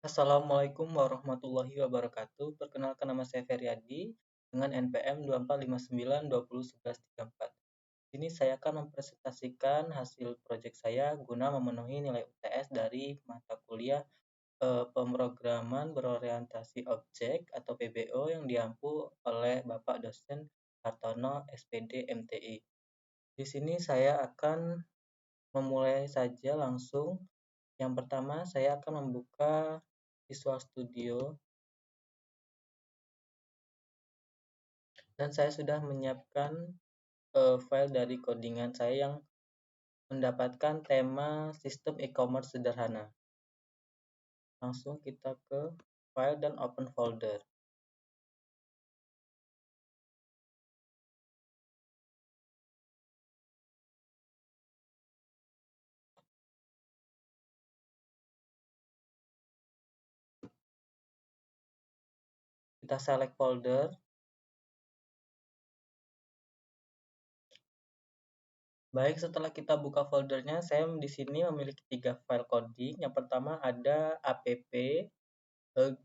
Assalamualaikum warahmatullahi wabarakatuh. Perkenalkan nama saya Feryadi dengan NPM 2459201134. Ini saya akan mempresentasikan hasil proyek saya guna memenuhi nilai UTS dari mata kuliah pemrograman berorientasi objek atau PBO yang diampu oleh Bapak dosen Hartono SPD MTI. Di sini saya akan memulai saja langsung. Yang pertama, saya akan membuka Visual Studio dan saya sudah menyiapkan file dari codingan saya yang mendapatkan tema sistem e-commerce sederhana. Langsung kita ke file dan open folder. Kita select folder. Baik, setelah kita buka foldernya, saya di sini memiliki 3 file coding. Yang pertama ada app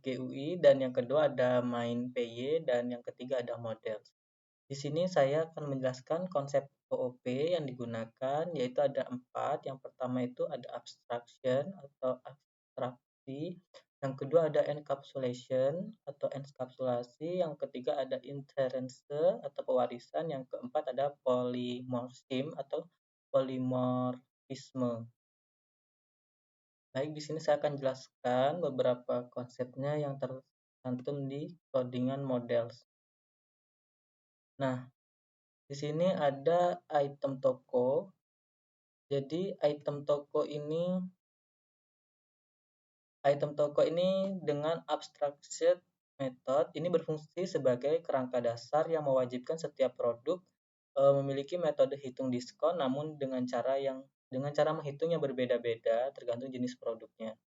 GUI dan yang kedua ada main.py dan yang ketiga ada models. Di sini saya akan menjelaskan konsep OOP yang digunakan, yaitu ada 4. Yang pertama itu ada abstraction atau abstraksi, yang kedua ada encapsulation atau enkapsulasi, yang ketiga ada inherence atau pewarisan, yang keempat ada polymorphism atau polimorfisme. Baik, di sini saya akan jelaskan beberapa konsepnya yang tercantum di codingan models. Nah, di sini ada item toko. Jadi item toko ini dengan abstraction method ini berfungsi sebagai kerangka dasar yang mewajibkan setiap produk memiliki metode hitung diskon, namun dengan cara menghitung yang berbeda-beda tergantung jenis produknya.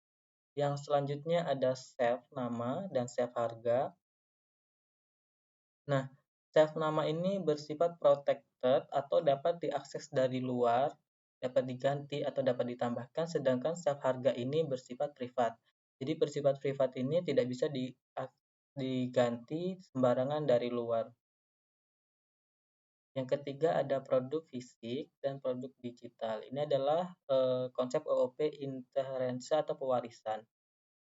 Yang selanjutnya ada shelf nama dan shelf harga. Nah, shelf nama ini bersifat protected atau dapat diakses dari luar, dapat diganti atau dapat ditambahkan, sedangkan shelf harga ini bersifat privat. Jadi bersifat privat ini tidak bisa diganti sembarangan dari luar. Yang ketiga ada produk fisik dan produk digital. Ini adalah konsep OOP inherensi atau pewarisan.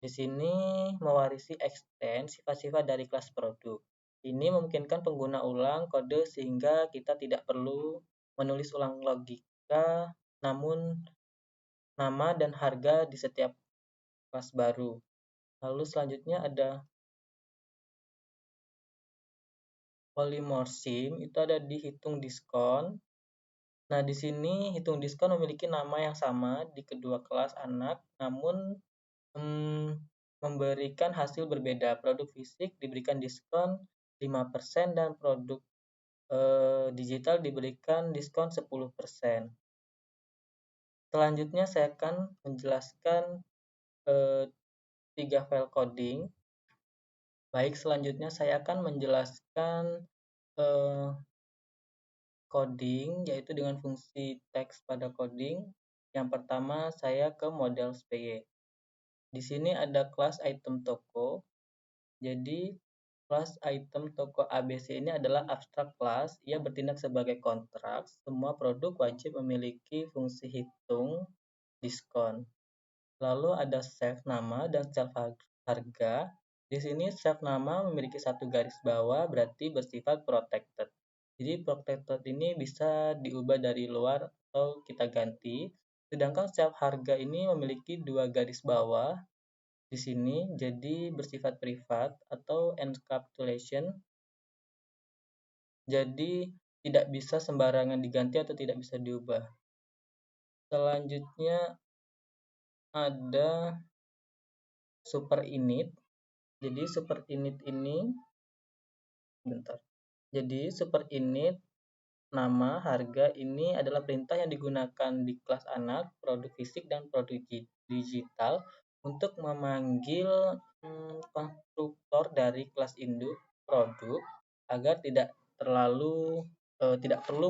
Di sini mewarisi extend sifat-sifat dari kelas produk. Ini memungkinkan pengguna ulang kode sehingga kita tidak perlu menulis ulang logika, namun nama dan harga di setiap kelas baru. Lalu selanjutnya ada polymorphism, itu ada di hitung diskon. Nah, di sini hitung diskon memiliki nama yang sama di kedua kelas anak, namun memberikan hasil berbeda. Produk fisik diberikan diskon 5% dan produk digital diberikan diskon 10%. Selanjutnya saya akan menjelaskan 3 file coding. Baik, selanjutnya saya akan menjelaskan coding, yaitu dengan fungsi teks pada coding. Yang pertama saya ke models.py. Di sini ada kelas item toko. Jadi kelas item toko ABC ini adalah abstract class. Ia bertindak sebagai kontrak. Semua produk wajib memiliki fungsi hitung diskon. Lalu ada shelf nama dan shelf harga. Di sini shelf nama memiliki satu garis bawah, berarti bersifat protected. Jadi protected ini bisa diubah dari luar atau kita ganti. Sedangkan shelf harga ini memiliki 2 garis bawah di sini, jadi bersifat privat atau encapsulation. Jadi tidak bisa sembarangan diganti atau tidak bisa diubah. Selanjutnya ada super init. Jadi super init ini Jadi super init nama harga ini adalah perintah yang digunakan di kelas anak, produk fisik dan produk digital untuk memanggil konstruktor dari kelas induk produk agar tidak perlu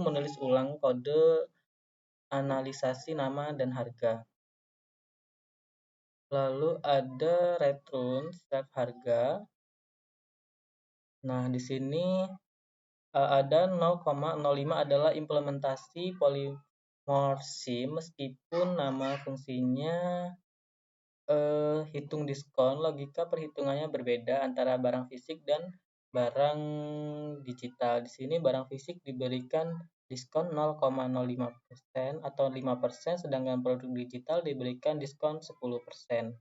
menulis ulang kode analisasi nama dan harga. Lalu ada return save harga. Nah, di sini ada 0,05 adalah implementasi polymorphism meskipun nama fungsinya hitung diskon, logika perhitungannya berbeda antara barang fisik dan barang digital. Di sini barang fisik diberikan diskon 0,05% atau 5%, sedangkan produk digital diberikan diskon 10%.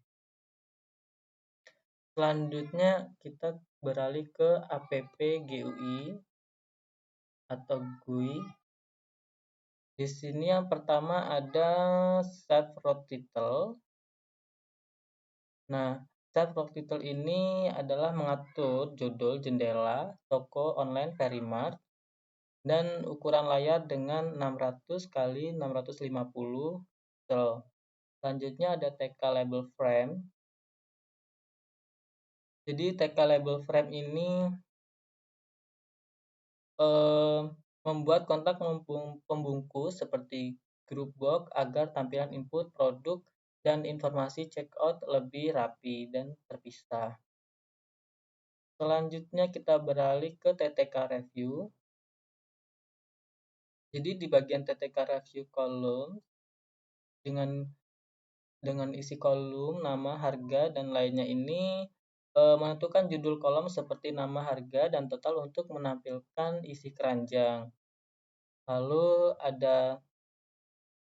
Selanjutnya kita beralih ke APP-GUI atau GUI. Di sini yang pertama ada Save Road Title. Nah, Save Road Title ini adalah mengatur judul jendela toko online Verimart dan ukuran layar dengan 600 kali 650 pixel. Selanjutnya ada TK Label Frame. Jadi TK Label Frame ini membuat kontak pembungkus seperti group box agar tampilan input, produk, dan informasi checkout lebih rapi dan terpisah. Selanjutnya kita beralih ke TTK Review. Jadi di bagian TTK Review kolom dengan isi kolom, nama, harga, dan lainnya ini menentukan judul kolom seperti nama, harga, dan total untuk menampilkan isi keranjang. Lalu ada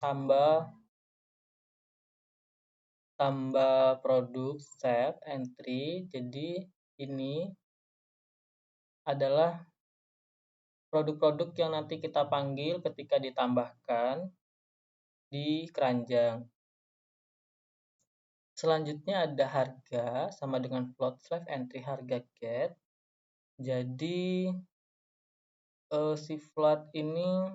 tambah produk save entry. Jadi ini adalah produk-produk yang nanti kita panggil ketika ditambahkan di keranjang. Selanjutnya ada harga sama dengan float save entry harga get. Jadi si float ini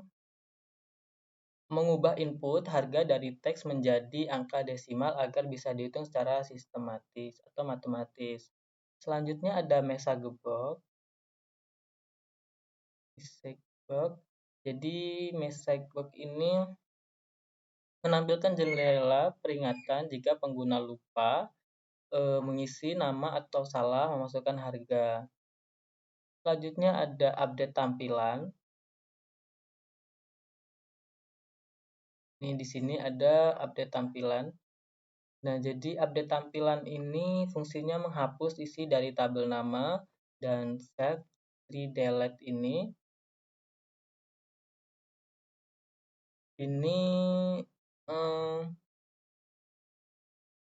mengubah input harga dari teks menjadi angka desimal agar bisa dihitung secara sistematis atau matematis. Selanjutnya ada message box. Jadi message box ini menampilkan jendela peringatan jika pengguna lupa mengisi nama atau salah memasukkan harga. Selanjutnya ada update tampilan. Ini di sini ada update tampilan. Nah, jadi update tampilan ini fungsinya menghapus isi dari tabel nama dan set redelete ini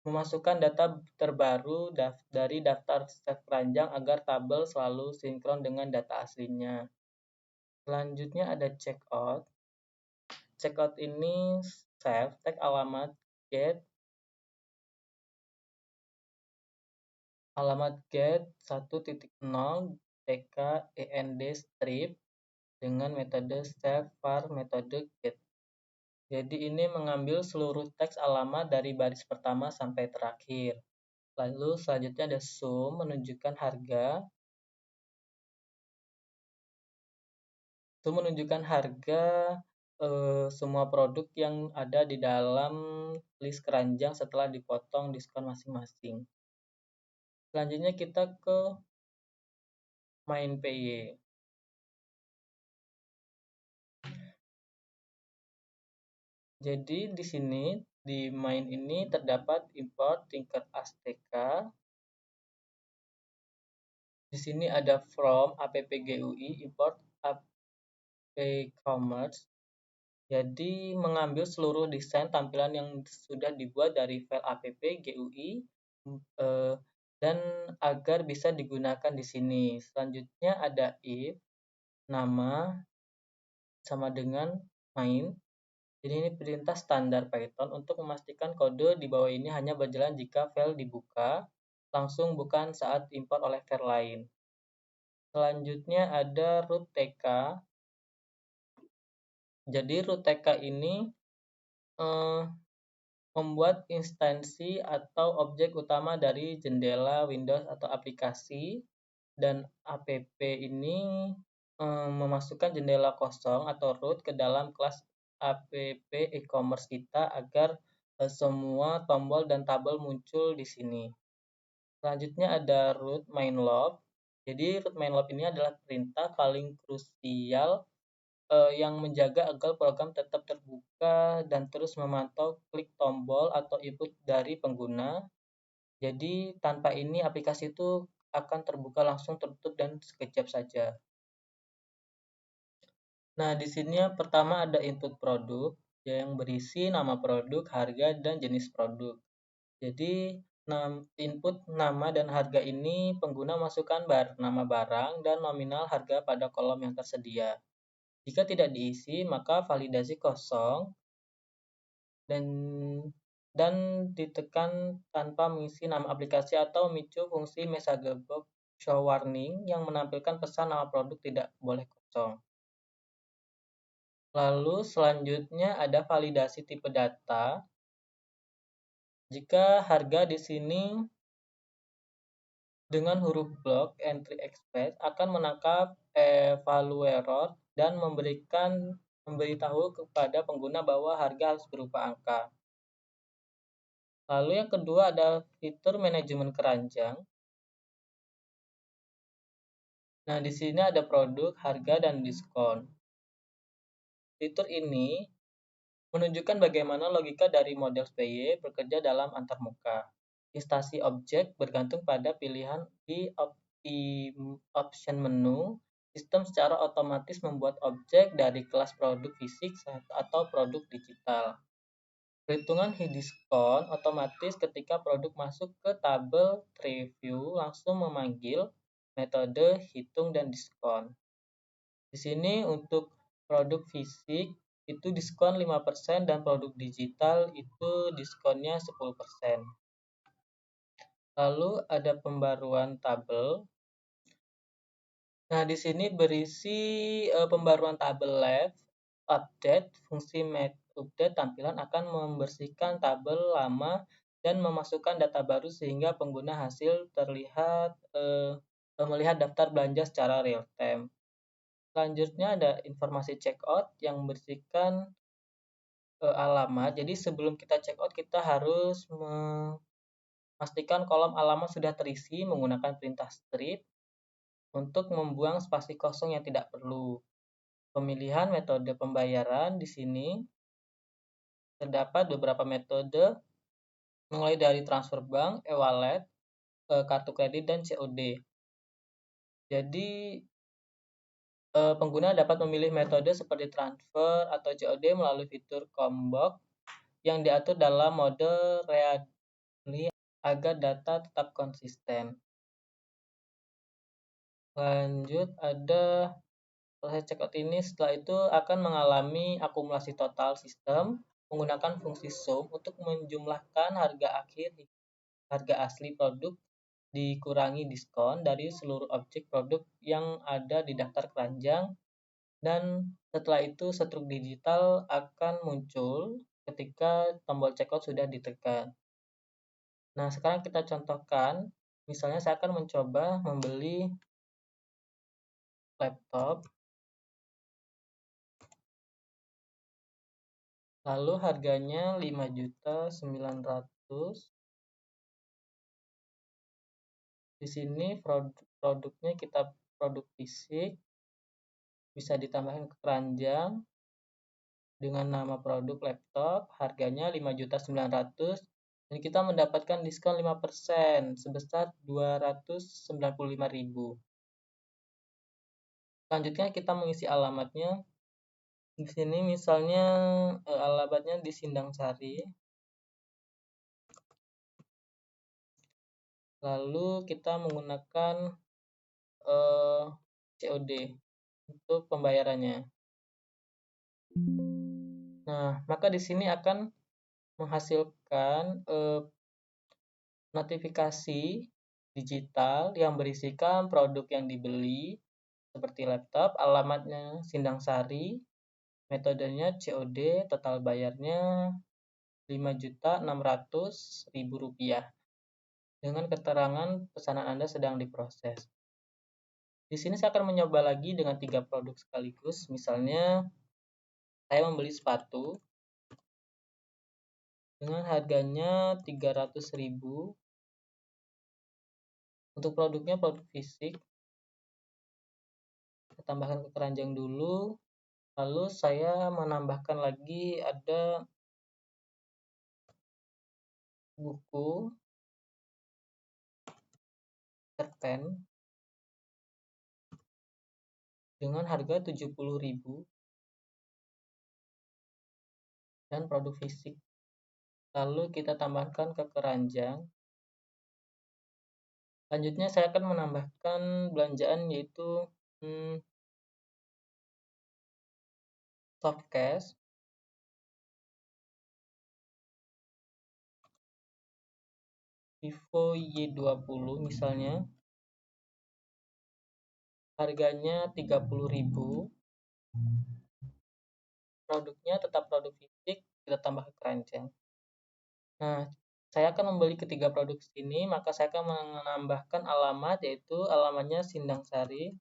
memasukkan data terbaru dari daftar save keranjang agar tabel selalu sinkron dengan data aslinya. Selanjutnya ada checkout. Checkout ini save tag alamat get 1.0 tk end strip dengan metode save var metode get. Jadi ini mengambil seluruh teks alamat dari baris pertama sampai terakhir. Lalu selanjutnya ada sum menunjukkan harga. Sum menunjukkan harga semua produk yang ada di dalam list keranjang setelah dipotong diskon masing-masing. Selanjutnya kita ke main PY. Jadi di sini di main ini terdapat import Tinker Azteca. Di sini ada from APP-GUI import APP-Commerce. Jadi mengambil seluruh desain tampilan yang sudah dibuat dari file APP-GUI dan agar bisa digunakan di sini. Selanjutnya ada if nama sama dengan main. Jadi ini perintah standar Python untuk memastikan kode di bawah ini hanya berjalan jika file dibuka langsung, bukan saat import oleh file lain. Selanjutnya ada root tk. Jadi root tk ini membuat instansi atau objek utama dari jendela Windows atau aplikasi, dan app ini memasukkan jendela kosong atau root ke dalam kelas app e-commerce kita agar semua tombol dan tabel muncul di sini. Selanjutnya ada root main loop. Jadi root main loop ini adalah perintah paling krusial yang menjaga agar program tetap terbuka dan terus memantau klik tombol atau input dari pengguna. Jadi tanpa ini aplikasi itu akan terbuka langsung, tertutup dan sekejap saja. Nah, di sini yang pertama ada input produk yang berisi nama produk, harga, dan jenis produk. Jadi input nama dan harga ini pengguna masukkan nama barang dan nominal harga pada kolom yang tersedia. Jika tidak diisi, maka validasi kosong dan ditekan tanpa mengisi nama aplikasi atau memicu fungsi message box show warning yang menampilkan pesan nama produk tidak boleh kosong. Lalu selanjutnya ada validasi tipe data. Jika harga di sini dengan huruf blok entry expect akan menangkap evaluator dan memberitahu kepada pengguna bahwa harga harus berupa angka. Lalu yang kedua ada fitur manajemen keranjang. Nah, di sini ada produk, harga, dan diskon. Fitur ini menunjukkan bagaimana logika dari model SPY bekerja dalam antarmuka. Instansi objek bergantung pada pilihan di option menu. Sistem secara otomatis membuat objek dari kelas produk fisik atau produk digital. Perhitungan diskon otomatis ketika produk masuk ke tabel preview langsung memanggil metode hitung dan diskon. Di sini untuk produk fisik itu diskon 5% dan produk digital itu diskonnya 10%. Lalu ada pembaruan tabel. Nah, di sini berisi pembaruan tabel left, update, fungsi update tampilan akan membersihkan tabel lama dan memasukkan data baru sehingga pengguna hasil terlihat melihat daftar belanja secara real time. Selanjutnya ada informasi checkout yang membersihkan alamat. Jadi sebelum kita checkout kita harus memastikan kolom alamat sudah terisi menggunakan perintah strip untuk membuang spasi kosong yang tidak perlu. Pemilihan metode pembayaran di sini terdapat beberapa metode mulai dari transfer bank, e-wallet, kartu kredit, dan COD. Jadi pengguna dapat memilih metode seperti transfer atau COD melalui fitur Combox yang diatur dalam mode read-only agar data tetap konsisten. Lanjut ada proses checkout ini setelah itu akan mengalami akumulasi total sistem menggunakan fungsi sum untuk menjumlahkan harga asli produk dikurangi diskon dari seluruh objek produk yang ada di daftar keranjang, dan setelah itu struk digital akan muncul ketika tombol checkout sudah ditekan. Nah, sekarang kita contohkan. Misalnya saya akan mencoba membeli laptop. Lalu harganya 5.900.000. Di sini produknya kita produk fisik, bisa ditambahkan ke keranjang dengan nama produk laptop, harganya 5.900.000 dan kita mendapatkan diskon 5% sebesar 295.000. Selanjutnya kita mengisi alamatnya. Di sini misalnya alamatnya di Sindang Sari. Lalu kita menggunakan COD untuk pembayarannya. Nah, maka di sini akan menghasilkan notifikasi digital yang berisikan produk yang dibeli seperti laptop, alamatnya Sindang Sari, metodenya COD, total bayarnya Rp5.600.000 dengan keterangan pesanan Anda sedang diproses. Di sini saya akan mencoba lagi dengan 3 produk sekaligus. Misalnya saya membeli sepatu dengan harganya 300.000. Untuk produknya produk fisik, saya tambahkan ke keranjang dulu, lalu saya menambahkan lagi ada buku cerpen dengan harga 70.000 dan produk fisik. Lalu kita tambahkan ke keranjang. Selanjutnya saya akan menambahkan belanjaan yaitu softcase Vivo Y20 misalnya, harganya 30.000. Produknya tetap produk fisik, kita tambah ke keranjang. Nah, saya akan membeli ketiga produk ini, maka saya akan menambahkan alamat, yaitu alamatnya Sindang Sari,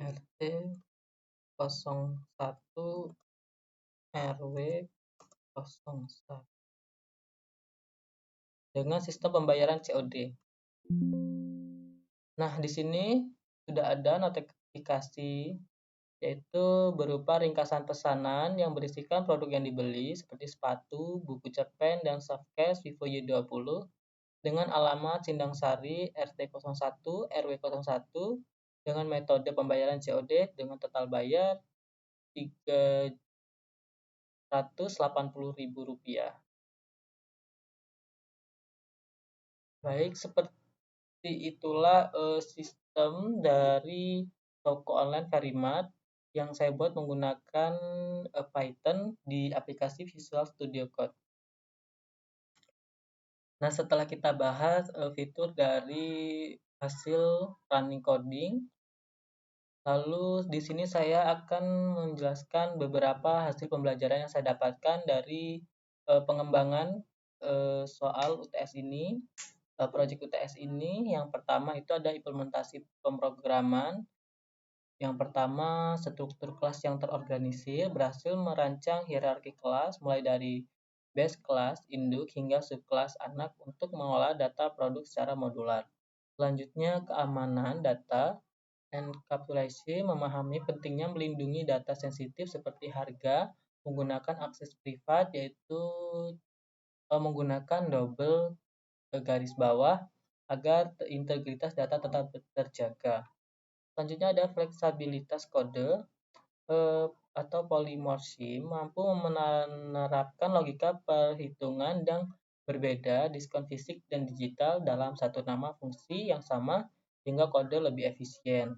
RT 01 RW 01 dengan sistem pembayaran COD. Nah, di sini sudah ada notifikasi, yaitu berupa ringkasan pesanan yang berisikan produk yang dibeli seperti sepatu, buku cerpen, dan softcase Vivo Y20 dengan alamat Sindang Sari RT 01 RW 01 dengan metode pembayaran COD dengan total bayar Rp380.000. Baik, seperti itulah sistem dari toko online Verimat yang saya buat menggunakan Python di aplikasi Visual Studio Code. Nah, setelah kita bahas fitur dari hasil running coding, lalu di sini saya akan menjelaskan beberapa hasil pembelajaran yang saya dapatkan dari pengembangan soal UTS ini. Proyek UTS ini yang pertama itu ada implementasi pemrograman. Yang pertama, struktur kelas yang terorganisir berhasil merancang hierarki kelas mulai dari base kelas, induk, hingga subkelas anak untuk mengolah data produk secara modular. Selanjutnya, keamanan data. Encapsulation memahami pentingnya melindungi data sensitif seperti harga menggunakan akses privat, yaitu menggunakan double garis bawah agar integritas data tetap terjaga. Selanjutnya ada fleksibilitas kode atau polymorphism, mampu menerapkan logika perhitungan yang berbeda diskon fisik dan digital dalam satu nama fungsi yang sama sehingga kode lebih efisien.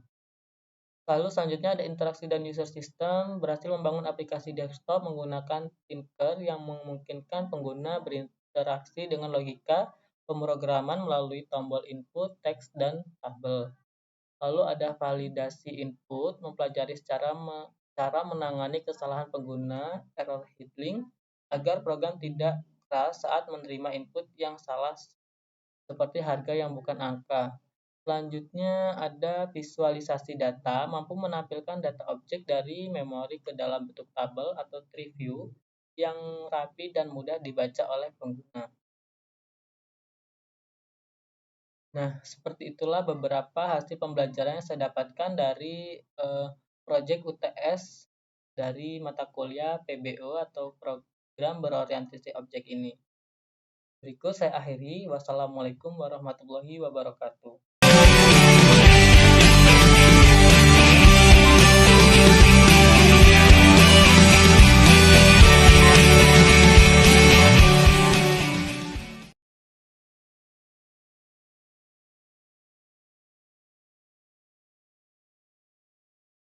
Lalu selanjutnya ada interaksi dan user system, berhasil membangun aplikasi desktop menggunakan Tinker yang memungkinkan pengguna berinteraksi dengan logika pemrograman melalui tombol input, teks, dan tabel. Lalu ada validasi input, mempelajari cara menangani kesalahan pengguna, error handling, agar program tidak keras saat menerima input yang salah seperti harga yang bukan angka. Selanjutnya ada visualisasi data, mampu menampilkan data objek dari memori ke dalam bentuk tabel atau tree view yang rapi dan mudah dibaca oleh pengguna. Nah, seperti itulah beberapa hasil pembelajaran yang saya dapatkan dari proyek UTS dari mata kuliah PBO atau program berorientasi objek ini. Berikut saya akhiri. Wassalamualaikum warahmatullahi wabarakatuh.